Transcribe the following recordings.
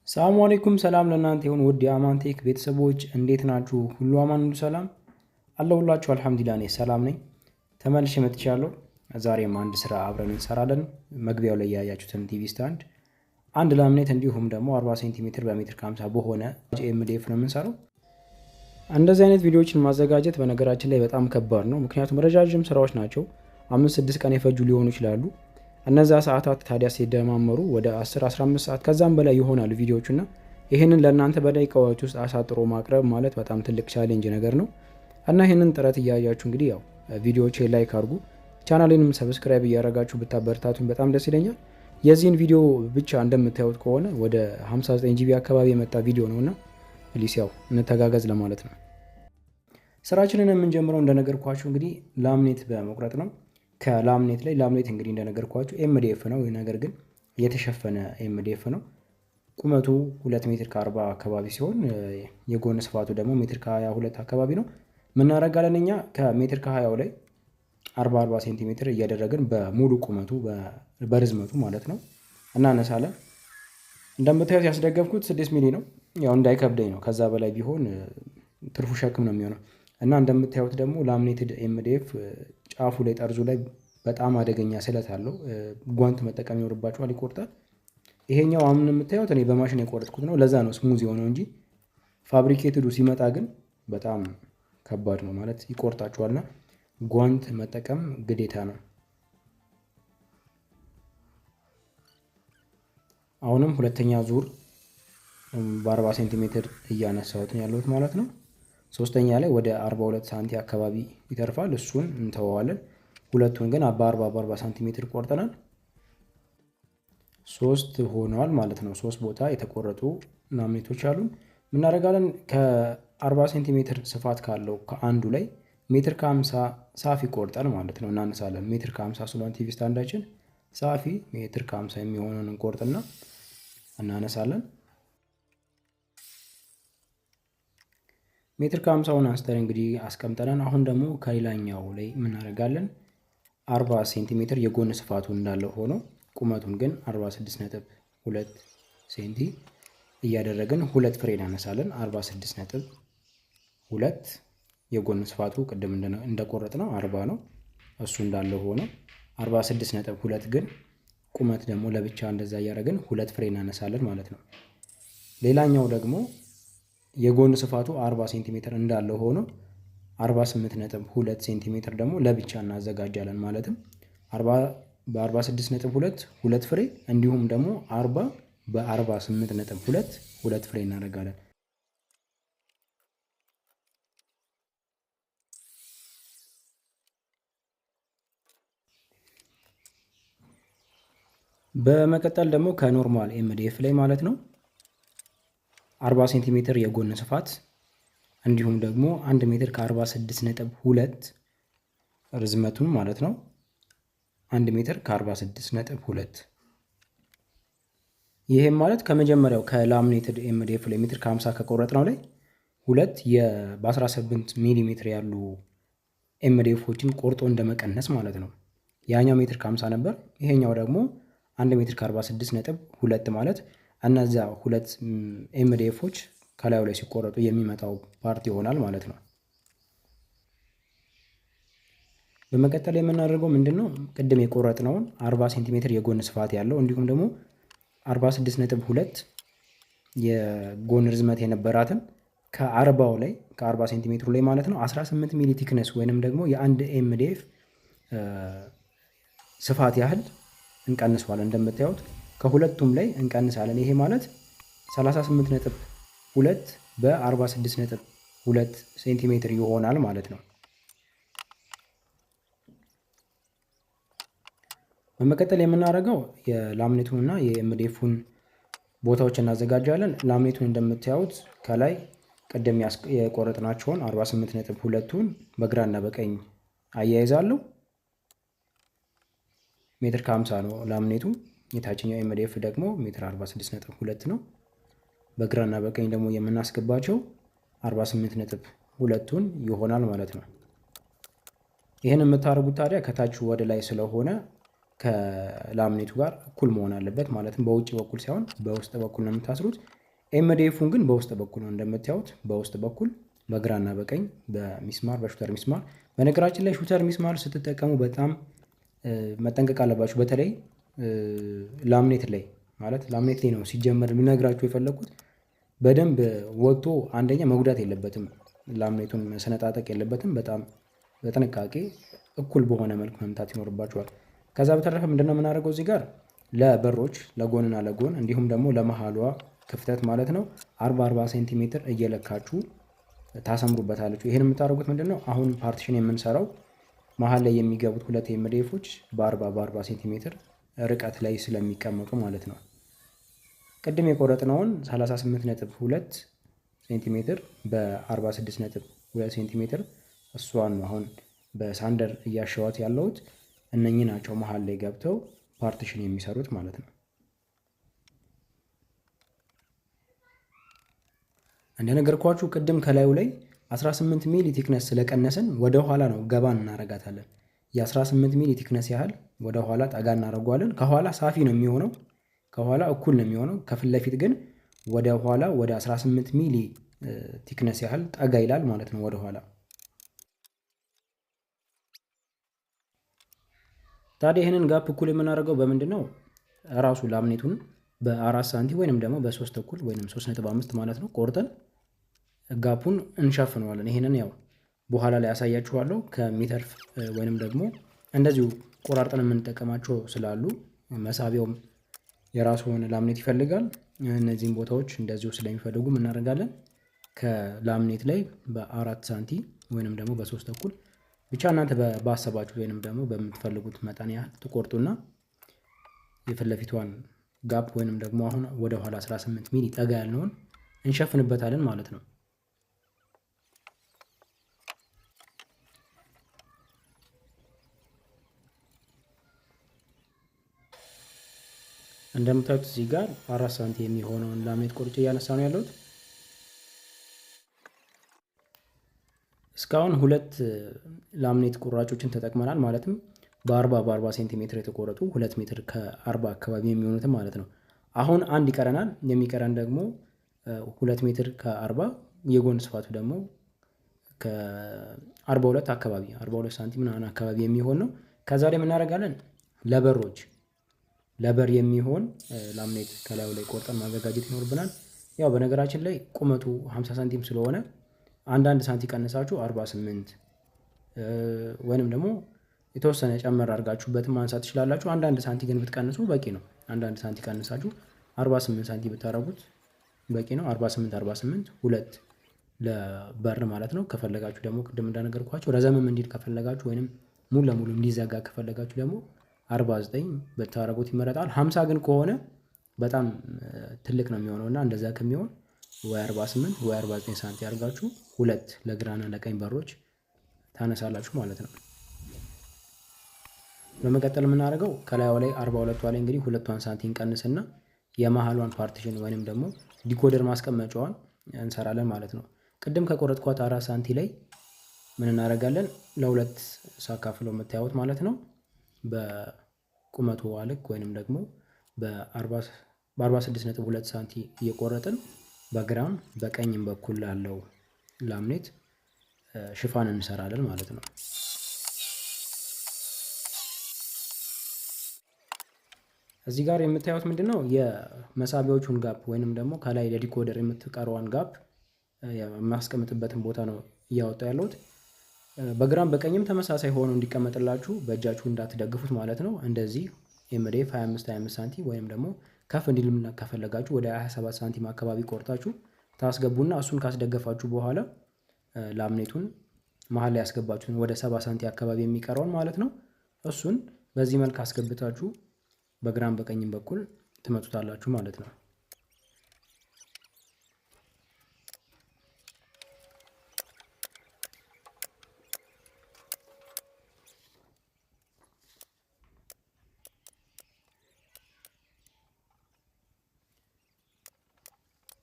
ሰላም አለይኩም ሰላም ለእናንተ ይሁን ውድ የአማንቴክ ቤተሰቦች እንዴት ናችሁ? ሁሉ አማን ሁሉ ሰላም አለሁላችሁ። አልሐምዱሊላህ እኔ ሰላም ነኝ። ተመልሼ መጥቻለሁ። ዛሬም አንድ ስራ አብረን እንሰራለን። መግቢያው ላይ ያያችሁትን ቲቪ ስታንድ አንድ ላምኔት እንዲሁም ደግሞ 40 ሴንቲሜትር በሜትር ከ50 በሆነ ኤምዲኤፍ ነው የምንሰራው። እንደዚህ አይነት ቪዲዮዎችን ማዘጋጀት በነገራችን ላይ በጣም ከባድ ነው። ምክንያቱም ረጃጅም ስራዎች ናቸው። 5-6 ቀን የፈጁ ሊሆኑ ይችላሉ። እነዛ ሰዓታት ታዲያ ሲደማመሩ ወደ 10-15 ሰዓት ከዛም በላይ ይሆናሉ ቪዲዮዎቹ እና ይህንን ለእናንተ በደቂቃዎች ውስጥ አሳጥሮ ማቅረብ ማለት በጣም ትልቅ ቻሌንጅ ነገር ነው እና ይህንን ጥረት እያያችሁ እንግዲህ ያው ቪዲዮዎች ላይክ አድርጉ፣ ቻናሌንም ሰብስክራይብ እያደረጋችሁ ብታበረታቱኝ በጣም ደስ ይለኛል። የዚህን ቪዲዮ ብቻ እንደምታዩት ከሆነ ወደ 59 ጂቢ አካባቢ የመጣ ቪዲዮ ነው እና ፕሊስ ያው እንተጋገዝ ለማለት ነው። ስራችንን የምንጀምረው እንደነገርኳችሁ እንግዲህ ላምኔት በመቁረጥ ነው። ከላምኔት ላይ ላምኔት እንግዲህ እንደነገርኳችሁ ኤምዲኤፍ ነው፣ ነገር ግን የተሸፈነ ኤምዲኤፍ ነው። ቁመቱ 2 ሜትር ከ40 አካባቢ ሲሆን የጎን ስፋቱ ደግሞ ሜትር ከ22 አካባቢ ነው። ምናረጋለን እኛ ከሜትር ከ20 ላይ 40 ሴንቲሜትር እያደረግን በሙሉ ቁመቱ በርዝመቱ ማለት ነው እናነሳለን። እንደምታዩት ያስደገፍኩት 6 ሚሊ ነው፣ ያው እንዳይከብደኝ ነው። ከዛ በላይ ቢሆን ትርፉ ሸክም ነው የሚሆነው እና እንደምታዩት ደግሞ ላምኔትድ ኤምዲኤፍ ጫፉ ላይ ጠርዙ ላይ በጣም አደገኛ ስለት አለው። ጓንት መጠቀም ይኖርባችኋል፣ ይቆርጣል። ይሄኛው አሁን የምታዩት እኔ በማሽን የቆረጥኩት ነው፣ ለዛ ነው ስሙዝ የሆነው እንጂ ፋብሪኬትዱ ሲመጣ ግን በጣም ከባድ ነው ማለት ይቆርጣችኋልና ጓንት መጠቀም ግዴታ ነው። አሁንም ሁለተኛ ዙር በ40 ሴንቲሜትር እያነሳሁት ነው ያለሁት ማለት ነው። ሶስተኛ ላይ ወደ 42 ሳንቲ አካባቢ ይተርፋል፣ እሱን እንተዋዋለን። ሁለቱን ግን በ40 ሳንቲሜትር ቆርጠናል። 3 ሆነዋል ማለት ነው። 3 ቦታ የተቆረጡ ላምኔቶች አሉን። ምናደርጋለን ከ40 ሴንቲሜትር ስፋት ካለው ከአንዱ ላይ ሜትር ከ50 ሳፊ ቆርጠን ማለት ነው እናነሳለን። ሜትር ከ50 ስለሆነ ቲቪ ስታንዳችን ሳፊ ሜትር ከ50 የሚሆነውን እንቆርጥና እናነሳለን። ሜትር ከ50ውን አንስተን እንግዲህ አስቀምጠናል። አሁን ደግሞ ከሌላኛው ላይ ምናደርጋለን 40 ሴንቲሜትር የጎን ስፋቱ እንዳለ ሆኖ ቁመቱን ግን 46.2 ሴንቲ እያደረግን ሁለት ፍሬ እናነሳለን። 46.2 የጎን ስፋቱ ቅድም እንደቆረጥ ነው 40 ነው፣ እሱ እንዳለ ሆኖ 46.2 ግን ቁመት ደግሞ ለብቻ እንደዛ እያደረግን ሁለት ፍሬ እናነሳለን ማለት ነው። ሌላኛው ደግሞ የጎን ስፋቱ 40 ሴንቲሜትር እንዳለ ሆኖ 48.2 ሴንቲሜትር ደግሞ ለብቻ እናዘጋጃለን። ማለትም 46.2 ሁለት ፍሬ እንዲሁም ደግሞ 40 በ48.2 ሁለት ፍሬ እናደርጋለን። በመቀጠል ደግሞ ከኖርማል ኤምዲኤፍ ላይ ማለት ነው 40 ሴንቲሜትር የጎን ስፋት እንዲሁም ደግሞ 1 ሜትር ከ46.2 ርዝመቱን ማለት ነው 1 ሜትር ከ46.2 ይሄም ማለት ከመጀመሪያው ከላምኔትድ ኤምዲኤፍ ላይ ሜትር ከ50 ከቆረጥነው ላይ ሁለት በ18 ሚሊ ሜትር ያሉ ኤምዲኤፎችን ቆርጦ እንደመቀነስ ማለት ነው። ያኛው ሜትር ከ50 ነበር፣ ይሄኛው ደግሞ 1 ሜትር ከ46.2 ማለት እነዚያ ሁለት ኤምዲኤፎች ከላዩ ላይ ሲቆረጡ የሚመጣው ፓርት ይሆናል ማለት ነው። በመቀጠል የምናደርገው ምንድነው ቅድም የቆረጥነውን 40 ሴንቲሜትር የጎን ስፋት ያለው እንዲሁም ደግሞ 46.2 የጎን ርዝመት የነበራትን ከ40 ላይ ከ40 ሴንቲሜትሩ ላይ ማለት ነው 18 ሚሊ ቲክነስ ወይንም ደግሞ የአንድ ኤምዲኤፍ ስፋት ያህል እንቀንሰዋለን። እንደምታዩት ከሁለቱም ላይ እንቀንሳለን። ይሄ ማለት 38.2 በ46.2 ሴንቲሜትር ይሆናል ማለት ነው። በመቀጠል የምናደርገው የላምኔቱንና የኤምዲኤፉን ቦታዎች እናዘጋጃለን። ላምኔቱን እንደምታዩት ከላይ ቀደም የቆረጥናቸውን 48.2ቱን በግራና በቀኝ አያይዛለሁ። ሜትር ከ50 ነው ላምኔቱ። የታችኛው ኤምዲኤፍ ደግሞ ሜትር 46.2 ነው። በግራና በቀኝ ደግሞ የምናስገባቸው 48.2ቱን ይሆናል ማለት ነው። ይህን የምታደርጉት ታዲያ ከታች ወደ ላይ ስለሆነ ከላምኔቱ ጋር እኩል መሆን አለበት። ማለትም በውጭ በኩል ሳይሆን በውስጥ በኩል ነው የምታስሩት። ኤምዲኤፉን ግን በውስጥ በኩል ነው እንደምታዩት፣ በውስጥ በኩል በግራና በቀኝ በሚስማር በሹተር ሚስማር። በነገራችን ላይ ሹተር ሚስማር ስትጠቀሙ በጣም መጠንቀቅ አለባችሁ። በተለይ ላምኔት ላይ ማለት ላምኔት ላይ ነው ሲጀመር ልነግራችሁ የፈለኩት። በደንብ ወጥቶ አንደኛ መጉዳት የለበትም፣ ላምኔቱን መሰነጣጠቅ የለበትም። በጣም በጥንቃቄ እኩል በሆነ መልኩ መምታት ይኖርባችኋል። ከዛ በተረፈ ምንድነው የምናደርገው እዚህ ጋር ለበሮች ለጎንና ለጎን እንዲሁም ደግሞ ለመሃሏ ክፍተት ማለት ነው 40 ሴንቲሜትር እየለካችሁ ታሰምሩበታለች። ይህን የምታደርጉት ምንድነው አሁን ፓርቲሽን የምንሰራው መሀል ላይ የሚገቡት ሁለት ኤምዲኤፎች በ40 ሴንቲሜትር ርቀት ላይ ስለሚቀመጡ ማለት ነው። ቅድም የቆረጥነውን 38.2 ሴንቲሜትር በ46.2 ሴንቲሜትር እሷን አሁን በሳንደር እያሸዋት ያለሁት እነኚህ ናቸው መሀል ላይ ገብተው ፓርቲሽን የሚሰሩት ማለት ነው። እንደነገርኳችሁ ቅድም ከላዩ ላይ 18 ሚሊ ቲክነስ ስለቀነስን ወደ ኋላ ነው ገባ እናረጋታለን። የ18 ሚሊ ቲክነስ ያህል ወደ ኋላ ጠጋ እናደርገዋለን። ከኋላ ሳፊ ነው የሚሆነው፣ ከኋላ እኩል ነው የሚሆነው። ከፊት ለፊት ግን ወደ ኋላ ወደ 18 ሚሊ ቲክነስ ያህል ጠጋ ይላል ማለት ነው ወደ ኋላ። ታዲያ ይህንን ጋፕ እኩል የምናደርገው በምንድን ነው? ራሱ ላምኔቱን በ4 ሳንቲ ወይንም ደግሞ በ3 እኩል ወይንም 3.5 ማለት ነው ቆርጠን ጋፑን እንሸፍነዋለን። ይሄንን ያው በኋላ ላይ ያሳያችኋለሁ ከሚተርፍ ወይንም ደግሞ እንደዚሁ ቆራርጠን የምንጠቀማቸው ስላሉ መሳቢያውም የራሱ የሆነ ላምኔት ይፈልጋል። እነዚህን ቦታዎች እንደዚሁ ስለሚፈልጉ እናደርጋለን ከላምኔት ላይ በ4 ሳንቲ ወይንም ደግሞ በ3 እኩል ብቻ እናንተ ባሰባችሁ ወይንም ደግሞ በምትፈልጉት መጠን ያህል ትቆርጡና የፊት ለፊቷን ጋፕ ወይንም ደግሞ አሁን ወደ ኋላ 18 ሚሊ ጠጋ ያልነውን እንሸፍንበታለን ማለት ነው። እንደምታዩት እዚህ ጋር 4 ሳንቲ የሚሆነውን ላምኔት ቆርጬ እያነሳ ነው ያለሁት። እስካሁን ሁለት ላምኔት ቁራጮችን ተጠቅመናል። ማለትም በ40 ሴንቲሜትር የተቆረጡ 2 ሜትር ከ40 አካባቢ የሚሆኑትን ማለት ነው። አሁን አንድ ይቀረናል። የሚቀረን ደግሞ 2 ሜትር ከ40 የጎን ስፋቱ ደግሞ ከ42 አካባቢ 42 ሳንቲ ምናምን አካባቢ የሚሆን ነው። ከዛ ላይ የምናደርጋለን ለበር የሚሆን ላምኔት ከላዩ ላይ ቆርጠን ማዘጋጀት ይኖርብናል። ያው በነገራችን ላይ ቁመቱ 50 ሳንቲም ስለሆነ አንዳንድ ሳንቲ ቀንሳችሁ 48 ወይንም ደግሞ የተወሰነ ጨመር አድርጋችሁበትም ማንሳት ትችላላችሁ። አንዳንድ ሳንቲ ግን ብትቀንሱ በቂ ነው። አንዳንድ ሳንቲ ቀንሳችሁ 48 ሳንቲ ብታረጉት በቂ ነው። 48 ሁለት ለበር ማለት ነው። ከፈለጋችሁ ደግሞ ቅድም እንዳነገርኳችሁ ረዘምም እንዲል ከፈለጋችሁ ወይንም ሙሉ ለሙሉ እንዲዘጋ ከፈለጋችሁ ደግሞ 49 ብታረጉት ይመረጣል። 50 ግን ከሆነ በጣም ትልቅ ነው የሚሆነውና እንደዛ ከሚሆን ወይ 48 ወይ 49 ሳንቲ አድርጋችሁ ሁለት ለግራና ለቀኝ በሮች ታነሳላችሁ ማለት ነው። በመቀጠል የምናደርገው ከላዩ ላይ 42ቷ ላይ እንግዲህ ሁለቷን ሳንቲ እንቀንስና የመሃሏን ፓርቲሽን ወይንም ደግሞ ዲኮደር ማስቀመጫዋን እንሰራለን ማለት ነው። ቅድም ከቆረጥኳት 4 ሳንቲ ላይ ምን እናደርጋለን? ለሁለት ሳካፍለው የምታዩት ማለት ነው በቁመቱ ልክ ወይንም ደግሞ በ46.2 ሳንቲ እየቆረጥን በግራም በቀኝም በኩል ላለው ላምኔት ሽፋን እንሰራለን ማለት ነው። እዚህ ጋር የምታዩት ምንድነው የመሳቢያዎቹን ጋፕ ወይንም ደግሞ ከላይ ለዲኮደር የምትቀረዋን ጋፕ የማስቀምጥበትን ቦታ ነው እያወጣ ያለሁት። በግራም በቀኝም ተመሳሳይ ሆኖ እንዲቀመጥላችሁ በእጃችሁ እንዳትደግፉት ማለት ነው። እንደዚህ ኤምዲኤፍ 25 ሳንቲ ወይም ደግሞ ከፍ እንዲልም ከፈለጋችሁ ወደ 27 ሳንቲም አካባቢ ቆርጣችሁ ታስገቡና እሱን ካስደገፋችሁ በኋላ ላምኔቱን መሀል ላይ ያስገባችሁን ወደ 70 ሳንቲ አካባቢ የሚቀረውን ማለት ነው እሱን በዚህ መልክ አስገብታችሁ በግራም በቀኝም በኩል ትመቱታላችሁ ማለት ነው።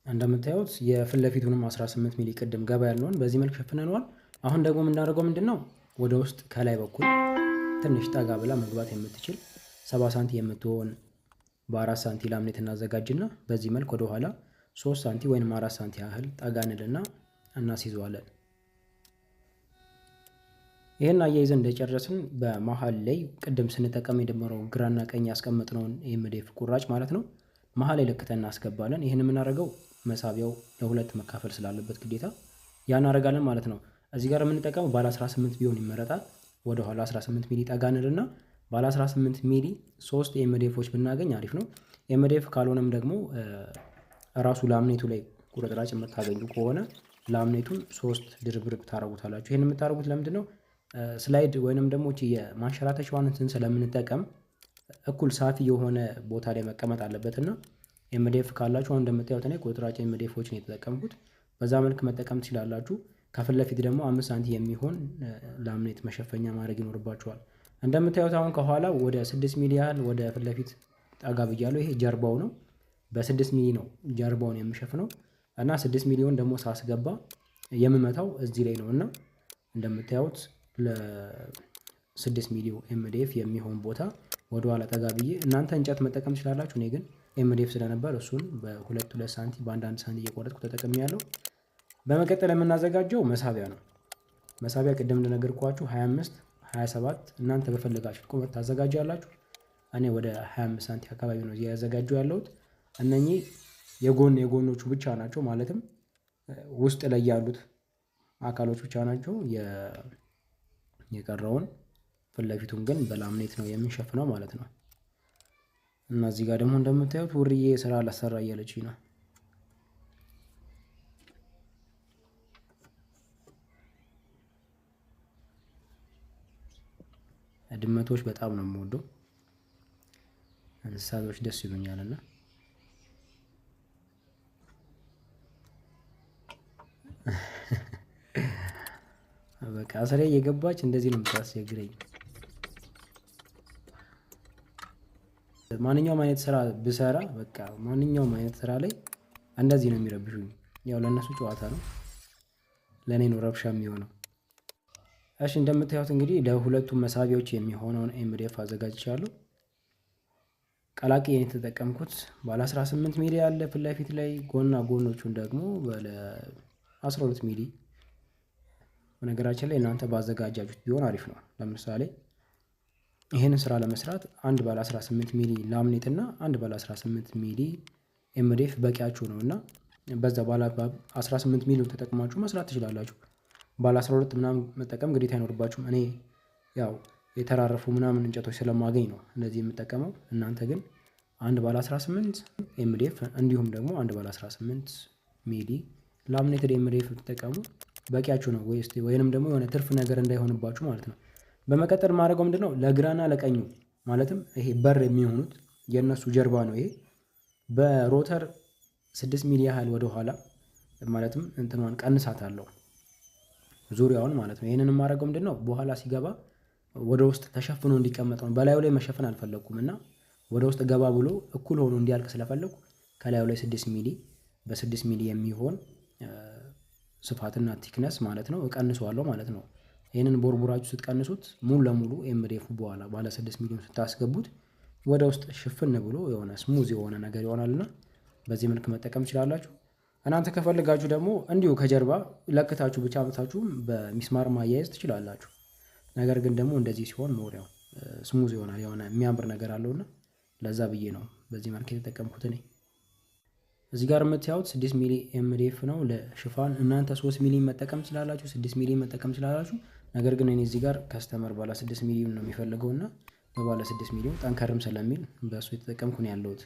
እንደምታዩት የፊት ለፊቱንም 18 ሚሊ ቅድም ገባ ያለውን በዚህ መልክ ሸፍነነዋል። አሁን ደግሞ የምናደርገው ምንድነው ወደ ውስጥ ከላይ በኩል ትንሽ ጠጋ ብላ መግባት የምትችል 70 ሳንቲ የምትሆን በ4 ሳንቲ ላምኔት እናዘጋጅና በዚህ መልክ ወደ ኋላ 3 ሳንቲ ወይም 4 ሳንቲ ያህል ጠጋ እንልና እናስይዘዋለን። ይህን አያይዘን እንደጨረስን በመሀል ላይ ቅድም ስንጠቀም የደመረው ግራና ቀኝ ያስቀመጥነውን ኤምዲኤፍ ቁራጭ ማለት ነው መሀል ላይ ለክተን እናስገባለን። ይህን የምናደርገው መሳቢያው ለሁለት መካፈል ስላለበት ግዴታ ያ እናደርጋለን ማለት ነው። እዚህ ጋር የምንጠቀመው ባለ 18 ቢሆን ይመረጣል። ወደ ኋላ 18 ሚሊ ጠጋ እንልና ባለ 18 ሚሊ 3 ኤምዲኤፎች ብናገኝ አሪፍ ነው። ኤምዲኤፍ ካልሆነም ደግሞ ራሱ ላምኔቱ ላይ ቁርጥራጭ የምታገኙ ከሆነ ላምኔቱን 3 ድርብርብ ታደርጉታላችሁ። ይህን የምታደርጉት ለምንድን ነው? ስላይድ ወይንም ደግሞ የማንሸራተቻዋን እንትን ስለምንጠቀም እኩል ሳፊ የሆነ ቦታ ላይ መቀመጥ አለበት እና ኤምዲኤፍ ካላችሁ አሁን እንደምታዩት እኔ ቁርጥራጭ ኤምዲኤፎችን የተጠቀምኩት በዛ መልክ መጠቀም ትችላላችሁ። ከፊት ለፊት ደግሞ 5 ሳንቲ የሚሆን ላምኔት መሸፈኛ ማድረግ ይኖርባችኋል። እንደምታዩት አሁን ከኋላ ወደ 6 ሚሊ ያህል ወደ ፊት ለፊት ጠጋ ብያለሁ። ይሄ ጀርባው ነው። በ6 ሚሊ ነው ጀርባውን የምሸፍነው እና 6 ሚሊዮን ደግሞ ሳስገባ የምመታው እዚህ ላይ ነው እና እንደምታዩት ለ6 ሚሊ ኤምዲኤፍ የሚሆን ቦታ ወደኋላ ጠጋ ብዬ እናንተ እንጨት መጠቀም ትችላላችሁ። እኔ ግን ኤምዲኤፍ ስለነበር እሱን በ2 ሳንቲ በ1 ሳንቲ እየቆረጥኩ ተጠቅሜያለሁ። በመቀጠል የምናዘጋጀው መሳቢያ ነው። መሳቢያ ቅድም እንደነገርኳችሁ 25 27 እናንተ በፈለጋችሁት ቁመት ታዘጋጃላችሁ። እኔ ወደ 25 ሳንቲ አካባቢ ነው እያዘጋጁ ያለሁት። እነኚህ የጎኖቹ ብቻ ናቸው፣ ማለትም ውስጥ ላይ ያሉት አካሎች ብቻ ናቸው። የቀረውን ፊት ለፊቱን ግን በላምኔት ነው የምንሸፍነው ማለት ነው። እና እዚህ ጋር ደግሞ እንደምታዩት ውርዬ ስራ ላሰራ እያለችኝ ነው። ድመቶች በጣም ነው የምወደው። እንስሳቶች ደስ ይሉኛልና በቃ ስሬ እየገባች እንደዚህ ነው የምታስቸግረኝ። ማንኛውም አይነት ስራ ብሰራ በቃ ማንኛውም አይነት ስራ ላይ እንደዚህ ነው የሚረብሹኝ። ያው ለእነሱ ጨዋታ ነው፣ ለእኔ ነው ረብሻ የሚሆነው። እሺ እንደምታዩት እንግዲህ ለሁለቱም መሳቢያዎች የሚሆነውን ኤምዲኤፍ አዘጋጅቻለሁ። ቀላቂ የተጠቀምኩት ባለ 18 ሚሊ ያለ ፊት ለፊት ላይ፣ ጎና ጎኖቹን ደግሞ ባለ 12 ሚሊ። በነገራችን ላይ እናንተ ባዘጋጃችሁት ቢሆን አሪፍ ነው። ለምሳሌ ይህንን ስራ ለመስራት አንድ ባለ 18 ሚሊ ላምኔት እና አንድ ባለ 18 ሚሊ ኤምዲኤፍ በቂያችሁ ነው እና በዛ ባለ 18 ሚሊ ተጠቅማችሁ መስራት ትችላላችሁ። ባለ 12 ምናምን መጠቀም ግዴታ አይኖርባችሁም። እኔ ያው የተራረፉ ምናምን እንጨቶች ስለማገኝ ነው እንደዚህ የምጠቀመው። እናንተ ግን አንድ ባለ 18 ኤምዲኤፍ እንዲሁም ደግሞ አንድ ባለ 18 ሚሊ ላምኔትድ ኤምዲኤፍ ተጠቀሙ፣ በቂያችሁ ነው። ወይንም ደግሞ የሆነ ትርፍ ነገር እንዳይሆንባችሁ ማለት ነው። በመቀጠል ማድረገው ምንድነው ለግራና ለቀኙ ማለትም ይሄ በር የሚሆኑት የእነሱ ጀርባ ነው። ይሄ በሮተር 6 ሚሊ ያህል ወደኋላ ማለትም እንትኗን ቀንሳታለሁ ዙሪያውን ማለት ነው። ይህንን የማደርገው ምንድነው በኋላ ሲገባ ወደ ውስጥ ተሸፍኖ እንዲቀመጥ ነው። በላዩ ላይ መሸፈን አልፈለኩም እና ወደ ውስጥ ገባ ብሎ እኩል ሆኖ እንዲያልቅ ስለፈለኩ ከላዩ ላይ 6 ሚሊ በ6 ሚሊ የሚሆን ስፋትና ቲክነስ ማለት ነው እቀንሰዋለሁ ማለት ነው። ይህንን ቦርቡራችሁ ስትቀንሱት ሙሉ ለሙሉ ኤምዲኤፉ በኋላ ባለ 6 ሚሊዮን ስታስገቡት ወደ ውስጥ ሽፍን ብሎ የሆነ ስሙዝ የሆነ ነገር ይሆናልና በዚህ መልክ መጠቀም ትችላላችሁ። እናንተ ከፈልጋችሁ ደግሞ እንዲሁ ከጀርባ ለክታችሁ ብቻ አምጥታችሁ በሚስማር ማያያዝ ትችላላችሁ። ነገር ግን ደግሞ እንደዚህ ሲሆን ሞሪያው ስሙዝ ይሆናል፣ የሆነ የሚያምር ነገር አለውና ለዛ ብዬ ነው በዚህ መልክ የተጠቀምኩት እኔ። እዚህ ጋር የምታዩት 6 ሚሊ ኤምዲኤፍ ነው ለሽፋን። እናንተ 3 ሚሊ መጠቀም ትችላላችሁ፣ 6 ሚሊ መጠቀም ትችላላችሁ። ነገር ግን እኔ እዚህ ጋር ከስተመር ባለ 6 ሚሊ ነው የሚፈልገውና በባለ 6 ሚሊ ጠንከርም ስለሚል በእሱ የተጠቀምኩ ነው ያለሁት።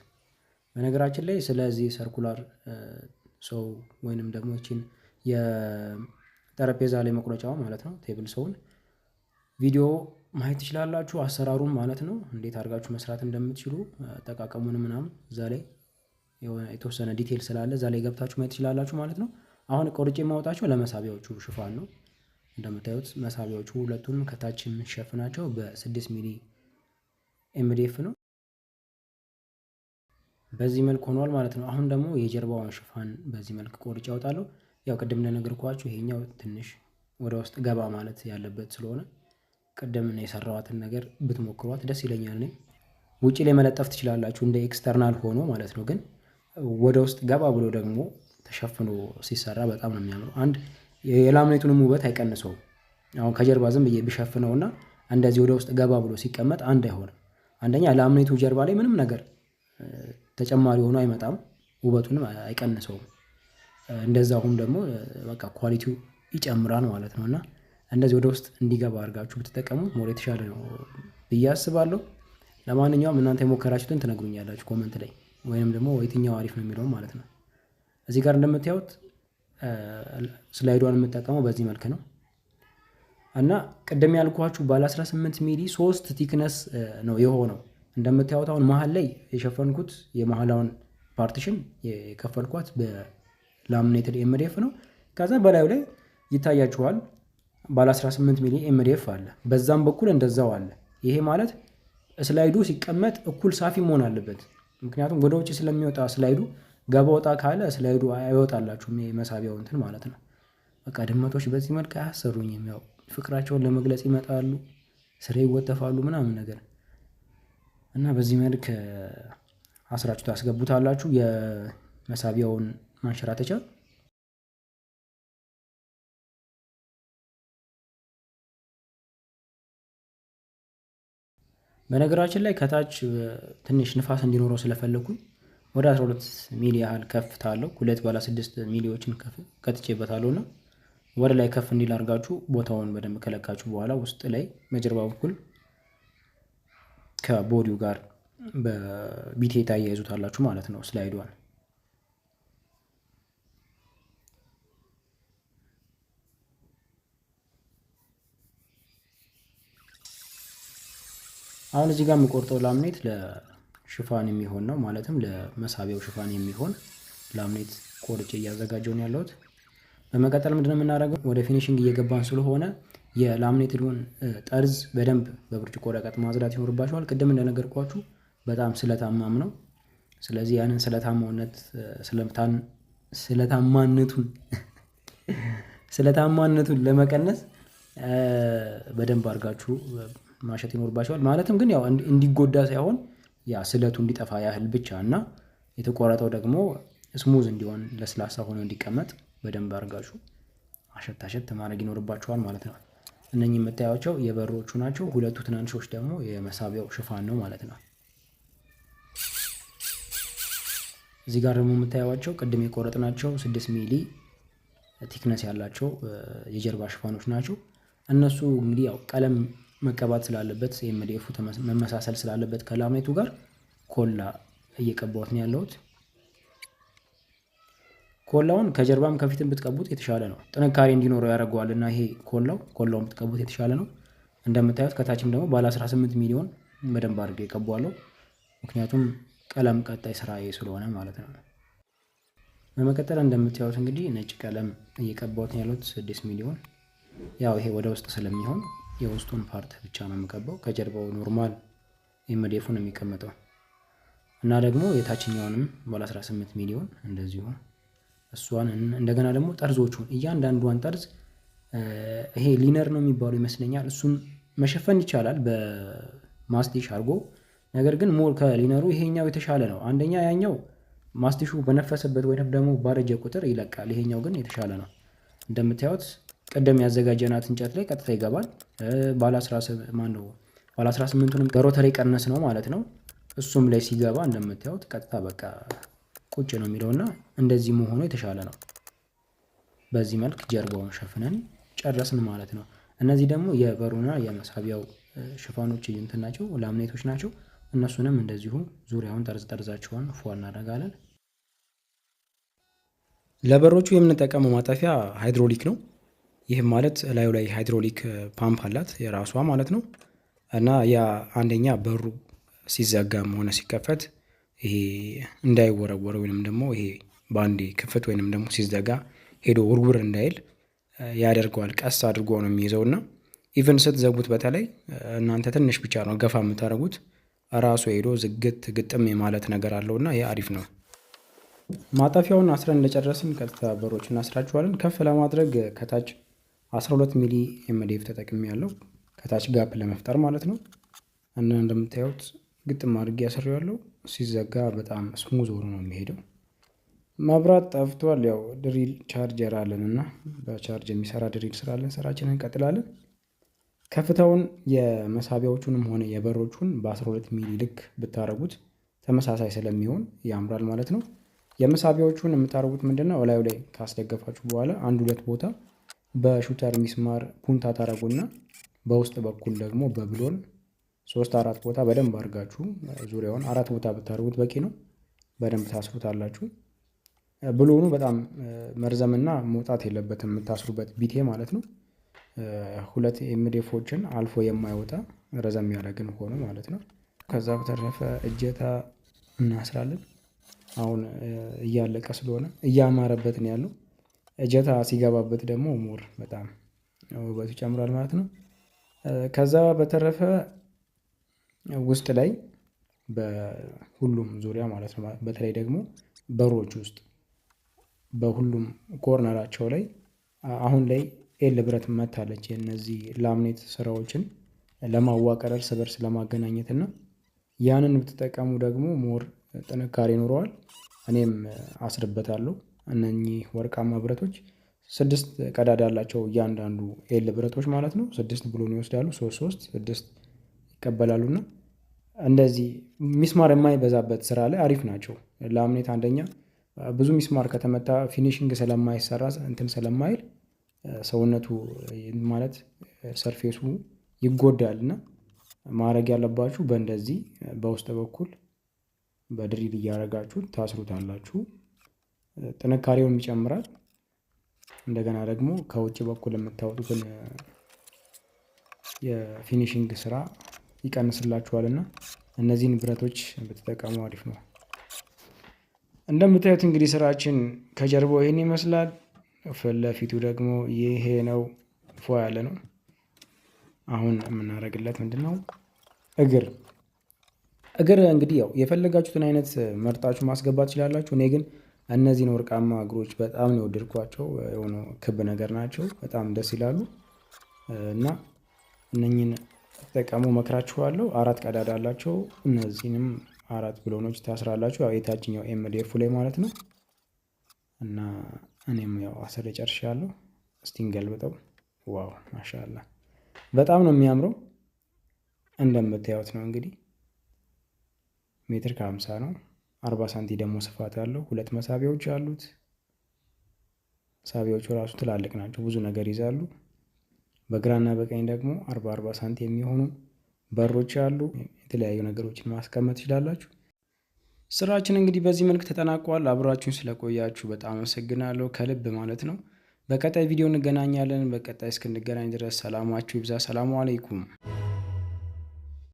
በነገራችን ላይ ስለዚህ ሰርኩላር ሰው ወይንም ደግሞ እቺን የጠረጴዛ ላይ መቁረጫው ማለት ነው ቴብል ሰውን ቪዲዮ ማየት ትችላላችሁ፣ አሰራሩን ማለት ነው እንዴት አድርጋችሁ መስራት እንደምትችሉ አጠቃቀሙን ምናምን እዛ ላይ የተወሰነ ዲቴል ስላለ እዛ ላይ ገብታችሁ ማየት ትችላላችሁ ማለት ነው። አሁን ቆርጬ የማወጣቸው ለመሳቢያዎቹ ሽፋን ነው። እንደምታዩት መሳቢያዎቹ ሁለቱንም ከታች የምንሸፍናቸው በ6 ሚሊ ኤምዲኤፍ ነው። በዚህ መልክ ሆኗል ማለት ነው። አሁን ደግሞ የጀርባውን ሽፋን በዚህ መልክ ቆርጬ አወጣለሁ። ያው ቅድም እንደነገርኳችሁ ይሄኛው ትንሽ ወደ ውስጥ ገባ ማለት ያለበት ስለሆነ ቅድም የሰራዋትን ነገር ብትሞክሯት ደስ ይለኛል። ውጪ ላይ መለጠፍ ትችላላችሁ እንደ ኤክስተርናል ሆኖ ማለት ነው። ግን ወደ ውስጥ ገባ ብሎ ደግሞ ተሸፍኖ ሲሰራ በጣም ነው የሚያምረው። አንድ የላምኔቱንም ውበት አይቀንሰውም። አሁን ከጀርባ ዝም ብዬ ቢሸፍነውና እንደዚህ ወደ ውስጥ ገባ ብሎ ሲቀመጥ አንድ አይሆንም። አንደኛ ላምኔቱ ጀርባ ላይ ምንም ነገር ተጨማሪ ሆኖ አይመጣም፣ ውበቱንም አይቀንሰውም። እንደዛሁም ደግሞ በቃ ኳሊቲው ይጨምራል ማለት ነው። እና እንደዚህ ወደ ውስጥ እንዲገባ አድርጋችሁ ብትጠቀሙት ሞር የተሻለ ነው ብዬ አስባለሁ። ለማንኛውም እናንተ የሞከራችሁትን ትነግሩኛላችሁ ኮመንት ላይ፣ ወይም ደግሞ የትኛው አሪፍ ነው የሚለውም ማለት ነው። እዚህ ጋር እንደምታዩት ስላይዷን የምጠቀመው በዚህ መልክ ነው እና ቅድም ያልኳችሁ ባለ 18 ሚሊ 3 ቲክነስ ነው የሆነው። እንደምታዩት አሁን መሀል ላይ የሸፈንኩት የመሀላውን ፓርቲሽን የከፈልኳት በላሚኔትድ ኤምዲኤፍ ነው። ከዛ በላዩ ላይ ይታያችኋል ባለ 18 ሚሊ ኤምዲኤፍ አለ፣ በዛም በኩል እንደዛው አለ። ይሄ ማለት ስላይዱ ሲቀመጥ እኩል ሳፊ መሆን አለበት። ምክንያቱም ወደ ውጭ ስለሚወጣ ስላይዱ ገባ ወጣ ካለ ስላይዱ አይወጣላችሁም፣ የመሳቢያው እንትን ማለት ነው። በቃ ድመቶች በዚህ መልክ አያሰሩኝም። ያው ፍቅራቸውን ለመግለጽ ይመጣሉ፣ ስሬ ይወተፋሉ ምናምን ነገር እና በዚህ መልክ አስራችሁ ታስገቡታላችሁ የመሳቢያውን ማንሸራተቻ። በነገራችን ላይ ከታች ትንሽ ንፋስ እንዲኖረው ስለፈለኩኝ ወደ 12 ሚሊ ያህል ከፍታ አለው። 2 ባለ 6 ሚሊዎችን ከትቼበታለሁ እና ወደ ላይ ከፍ እንዲል አድርጋችሁ ቦታውን በደንብ ከለካችሁ በኋላ ውስጥ ላይ በጀርባ በኩል ከቦዲው ጋር በቢቴ ታያይዙታላችሁ ማለት ነው ስላይዷን። አሁን እዚህ ጋር የምቆርጠው ላምኔት ለሽፋን የሚሆን ነው፣ ማለትም ለመሳቢያው ሽፋን የሚሆን ላምኔት ቆርጬ እያዘጋጀው ነው ያለሁት። በመቀጠል ምንድነው የምናደርገው? ወደ ፊኒሽንግ እየገባን ስለሆነ የላምኔትዱን ጠርዝ በደንብ በብርጭቆ ወረቀት ማጽዳት ይኖርባችኋል። ቅድም እንደነገርኳችሁ በጣም ስለታማም ነው። ስለዚህ ያንን ስለታማነቱን ለመቀነስ በደንብ አድርጋችሁ ማሸት ይኖርባችኋል። ማለትም ግን ያው እንዲጎዳ ሳይሆን ያ ስለቱ እንዲጠፋ ያህል ብቻ እና የተቆረጠው ደግሞ ስሙዝ እንዲሆን ለስላሳ ሆኖ እንዲቀመጥ በደንብ አድርጋችሁ አሸት ማድረግ ይኖርባችኋል ማለት ነው። እነኚህ የምታያቸው የበሮቹ ናቸው። ሁለቱ ትናንሾች ደግሞ የመሳቢያው ሽፋን ነው ማለት ነው። እዚህ ጋር ደግሞ የምታያቸው ቅድም የቆረጥናቸው 6 ሚሊ ቲክነስ ያላቸው የጀርባ ሽፋኖች ናቸው። እነሱ እንግዲህ ያው ቀለም መቀባት ስላለበት ኤምዲኤፉ መመሳሰል ስላለበት ከላምኔቱ ጋር ኮላ እየቀባሁት ነው ያለሁት። ኮላውን ከጀርባም ከፊትም ብትቀቡት የተሻለ ነው፣ ጥንካሬ እንዲኖረው ያደርገዋል እና ይሄ ኮላውን ብትቀቡት የተሻለ ነው። እንደምታዩት ከታችም ደግሞ ባለ 18 ሚሊዮን በደንብ አድርጌ እቀባዋለሁ፣ ምክንያቱም ቀለም ቀጣይ ስራዬ ስለሆነ ማለት ነው። በመቀጠል እንደምታዩት እንግዲህ ነጭ ቀለም እየቀባሁት ነው ያለሁት 6 ሚሊዮን። ያው ይሄ ወደ ውስጥ ስለሚሆን የውስጡን ፓርት ብቻ ነው የምቀባው። ከጀርባው ኖርማል ኤምዲኤፉ ነው የሚቀመጠው እና ደግሞ የታችኛውንም ባለ 18 ሚሊዮን እንደዚሁ እሷን እንደገና ደግሞ ጠርዞቹን እያንዳንዷን ጠርዝ ይሄ ሊነር ነው የሚባሉ ይመስለኛል። እሱን መሸፈን ይቻላል በማስቲሽ አድርጎ። ነገር ግን ሞር ከሊነሩ ይሄኛው የተሻለ ነው። አንደኛ ያኛው ማስቲሹ በነፈሰበት ወይም ደግሞ ባረጀ ቁጥር ይለቃል። ይሄኛው ግን የተሻለ ነው። እንደምታዩት ቀደም ያዘጋጀናት እንጨት ላይ ቀጥታ ይገባል። ባለ 18ቱንም በሮተሪ ቀነስ ነው ማለት ነው። እሱም ላይ ሲገባ እንደምታዩት ቀጥታ በቃ ቁጭ ነው የሚለውና እንደዚህ መሆኑ የተሻለ ነው። በዚህ መልክ ጀርባውን ሸፍነን ጨረስን ማለት ነው። እነዚህ ደግሞ የበሩና የመሳቢያው ሽፋኖች እንትን ናቸው፣ ላምኔቶች ናቸው። እነሱንም እንደዚሁ ዙሪያውን ጠርዛቸውን ፏ እናደርጋለን። ለበሮቹ የምንጠቀመው ማጠፊያ ሃይድሮሊክ ነው። ይህም ማለት ላዩ ላይ ሃይድሮሊክ ፓምፕ አላት የራሷ ማለት ነው። እና ያ አንደኛ በሩ ሲዘጋም ሆነ ሲከፈት ይሄ እንዳይወረወረ ወይንም ደግሞ ይሄ በአንዴ ክፍት ወይንም ደግሞ ሲዘጋ ሄዶ ውርውር እንዳይል ያደርገዋል። ቀስ አድርጎ ነው የሚይዘው እና ኢቨን ስትዘጉት በተለይ እናንተ ትንሽ ብቻ ነው ገፋ የምታደርጉት ራሱ ሄዶ ዝግት ግጥም የማለት ነገር አለውና ይሄ አሪፍ ነው። ማጠፊያውን አስረን እንደጨረስን ቀጥታ በሮች እናስራቸዋለን። ከፍ ለማድረግ ከታች 12 ሚሊ ኤምዲኤፍ ተጠቅሜ ያለው ከታች ጋፕ ለመፍጠር ማለት ነው። እና እንደምታዩት ግጥም አድርጌ ያሰራዋለሁ። ሲዘጋ በጣም ስሙዝ ሆኖ ነው የሚሄደው። መብራት ጠፍቷል። ያው ድሪል ቻርጀር አለን እና በቻርጅ የሚሰራ ድሪል ስላለን ስራችንን እንቀጥላለን። ከፍታውን የመሳቢያዎቹንም ሆነ የበሮቹን በ12 ሚሊ ልክ ብታደርጉት ተመሳሳይ ስለሚሆን ያምራል ማለት ነው። የመሳቢያዎቹን የምታደርጉት ምንድነው? እላዩ ላይ ካስደገፋችሁ በኋላ አንድ ሁለት ቦታ በሹተር ሚስማር ፑንታ ታደርጉና በውስጥ በኩል ደግሞ በብሎን 3-4 ቦታ በደንብ አድርጋችሁ ዙሪያውን 4 ቦታ ብታደርጉት በቂ ነው። በደንብ ታስሩታላችሁ። ብሎኑ በጣም መርዘምና መውጣት የለበትም የምታስሩበት ቢቴ ማለት ነው። 2 ኤምዴፎችን አልፎ የማይወጣ ረዘም ያለ ግን ሆኖ ማለት ነው። ከዛ በተረፈ እጀታ እናስራለን። አሁን እያለቀ ስለሆነ እያማረበት ነው ያለው። እጀታ ሲገባበት ደግሞ ሞር በጣም ውበቱ ይጨምራል ማለት ነው። ከዛ በተረፈ ውስጥ ላይ በሁሉም ዙሪያ ማለት ነው፣ በተለይ ደግሞ በሮች ውስጥ በሁሉም ኮርነራቸው ላይ አሁን ላይ ኤል ብረት መታለች። የእነዚህ ላምኔት ስራዎችን ለማዋቀር እርስ በርስ ለማገናኘት እና ያንን ብትጠቀሙ ደግሞ ሞር ጥንካሬ ይኖረዋል። እኔም አስርበታለሁ። እነኚህ ወርቃማ ብረቶች 6 ቀዳዳ ያላቸው እያንዳንዱ ኤል ብረቶች ማለት ነው 6 ብሎን ይወስዳሉ። 3 6 ይቀበላሉና እንደዚህ ሚስማር የማይበዛበት ስራ ላይ አሪፍ ናቸው። ላምኔት አንደኛ ብዙ ሚስማር ከተመታ ፊኒሽንግ ስለማይሰራ እንትን ስለማይል ሰውነቱ ማለት ሰርፌሱ ይጎዳል እና ማድረግ ያለባችሁ በእንደዚህ በውስጥ በኩል በድሪል እያደረጋችሁ ታስሩታላችሁ። ጥንካሬውን ይጨምራል። እንደገና ደግሞ ከውጭ በኩል የምታወጡትን የፊኒሽንግ ስራ ይቀንስላችኋልና እነዚህን ብረቶች ብትጠቀሙ አሪፍ ነው። እንደምታዩት እንግዲህ ስራችን ከጀርባው ይሄን ይመስላል። ፊት ለፊቱ ደግሞ ይሄ ነው፣ ፎ ያለ ነው። አሁን የምናደርግለት ምንድነው? እግር እንግዲህ ያው የፈለጋችሁትን አይነት መርጣችሁ ማስገባት ትችላላችሁ። እኔ ግን እነዚህን ወርቃማ እግሮች በጣም ነው የወደድኳቸው። የሆነ ክብ ነገር ናቸው፣ በጣም ደስ ይላሉ እና እነኝን ተጠቀሙ መክራችኋለሁ። 4 ቀዳዳ አላቸው። እነዚህንም 4 ብሎኖች ታስራላችሁ። ያው የታችኛው ኤምዲኤፍ ላይ ማለት ነው እና እኔም ያው አስሬ ጨርሻለሁ። እስቲ እንገልብጠው። ዋው ማሻአላ በጣም ነው የሚያምረው። እንደምታዩት ነው እንግዲህ 1.50 ነው። 40 ሳንቲ ደግሞ ስፋት አለው። 2 መሳቢያዎች አሉት። መሳቢያዎቹ ራሱ ትላልቅ ናቸው፣ ብዙ ነገር ይዛሉ። በግራና በቀኝ ደግሞ 40 ሳንቲ የሚሆኑ በሮች አሉ። የተለያዩ ነገሮችን ማስቀመጥ ትችላላችሁ። ስራችን እንግዲህ በዚህ መልክ ተጠናቋል። አብራችሁን ስለቆያችሁ በጣም አመሰግናለሁ ከልብ ማለት ነው። በቀጣይ ቪዲዮ እንገናኛለን። በቀጣይ እስክንገናኝ ድረስ ሰላማችሁ ይብዛ። ሰላሙ አለይኩም።